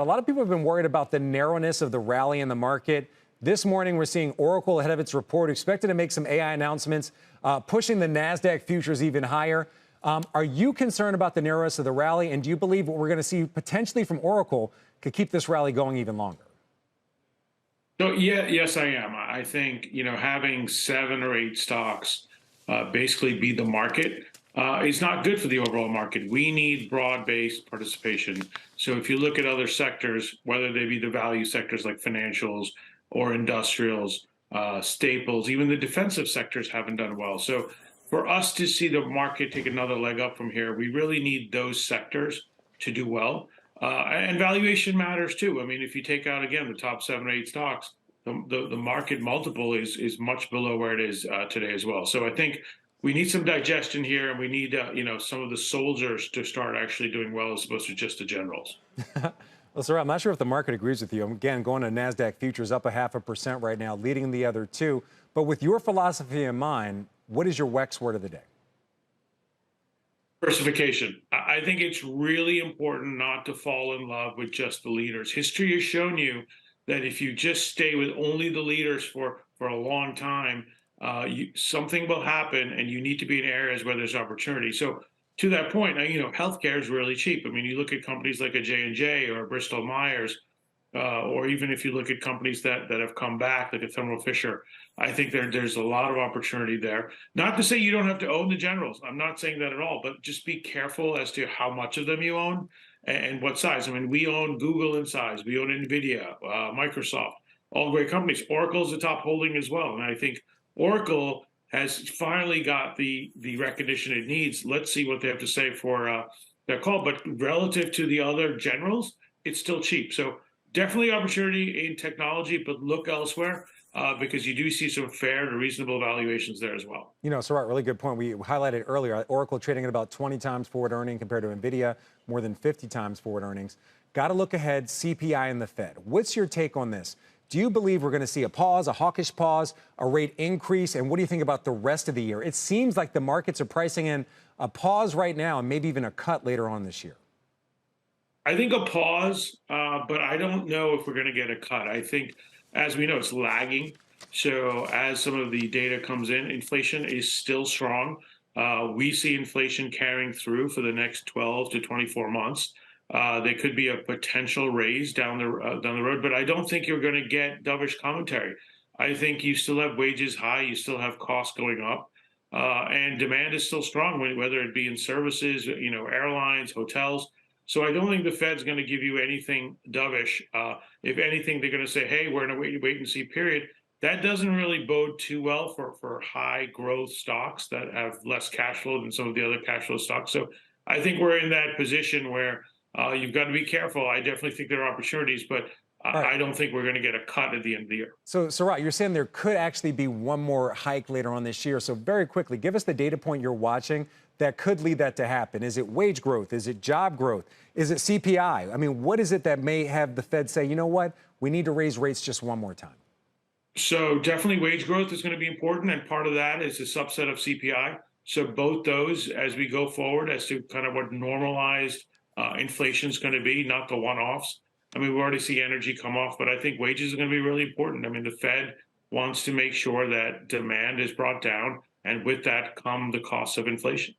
A lot of people have been worried about the narrowness of the rally in the market. This morning, we're seeing Oracle ahead of its report, expected to make some AI announcements, pushing the NASDAQ futures even higher. Are you concerned about the narrowness of the rally? And do you believe what we're going to see potentially from Oracle could keep this rally going even longer? So yes, I am. I think, having 7 or 8 stocks basically be the market is not good for the overall market. We need broad-based participation. So if you look at other sectors, whether they be the value sectors like financials or industrials, staples, even the defensive sectors haven't done well. So for us to see the market take another leg up from here, we really need those sectors to do well. And valuation matters too. I mean, if you take out, again, the top 7 or 8 stocks, the market multiple is much below where it is today as well. So I think we need some digestion here, and we need some of the soldiers to start actually doing well as opposed to just the generals. Well, sir, I'm not sure if the market agrees with you. Again, going to NASDAQ futures up 0.5% right now, leading the other two. But with your philosophy in mind, what is your WEX word of the day? Diversification. I think it's really important not to fall in love with just the leaders. History has shown you that if you just stay with only the leaders for a long time, something will happen, and you need to be in areas where there's opportunity. So to that point, healthcare is really cheap. I mean, you look at companies like a J&J or a Bristol Myers, or even if you look at companies that have come back, like a Thermo Fisher, I think there's a lot of opportunity there. Not to say you don't have to own the generals. I'm not saying that at all, but just be careful as to how much of them you own and what size. I mean, we own Google in size. We own NVIDIA, Microsoft, all great companies. Oracle's the top holding as well. And I think Oracle has finally got the recognition it needs. Let's see what they have to say for their call. But relative to the other generals, it's still cheap. So definitely opportunity in technology, but look elsewhere because you do see some fair to reasonable valuations there as well. Sarat, really good point. We highlighted earlier, Oracle trading at about 20 times forward earning compared to NVIDIA, more than 50 times forward earnings. Got to look ahead, CPI and the Fed. What's your take on this? Do you believe we're going to see a pause, a hawkish pause, a rate increase? And what do you think about the rest of the year? It seems like the markets are pricing in a pause right now and maybe even a cut later on this year. I think a pause, but I don't know if we're going to get a cut. I think, as we know, it's lagging. So as some of the data comes in, inflation is still strong. We see inflation carrying through for the next 12 to 24 months. There could be a potential raise down the road, but I don't think you're going to get dovish commentary. I think you still have wages high, you still have costs going up, and demand is still strong, whether it be in services, airlines, hotels. So I don't think the Fed's going to give you anything dovish. If anything, they're going to say, hey, we're in a wait and see period. That doesn't really bode too well for high growth stocks that have less cash flow than some of the other cash flow stocks. So I think we're in that position where you've got to be careful. I definitely think there are opportunities, but I don't think we're going to get a cut at the end of the year. So, Sarat, you're saying there could actually be one more hike later on this year. So very quickly, give us the data point you're watching that could lead that to happen. Is it wage growth? Is it job growth? Is it CPI? I mean, what is it that may have the Fed say, you know what, we need to raise rates just one more time? So definitely wage growth is going to be important, and part of that is a subset of CPI. So both those, as we go forward, as to kind of what normalized inflation is going to be, not the one-offs. I mean, we already see energy come off, but I think wages are going to be really important. I mean, the Fed wants to make sure that demand is brought down, and with that come the costs of inflation.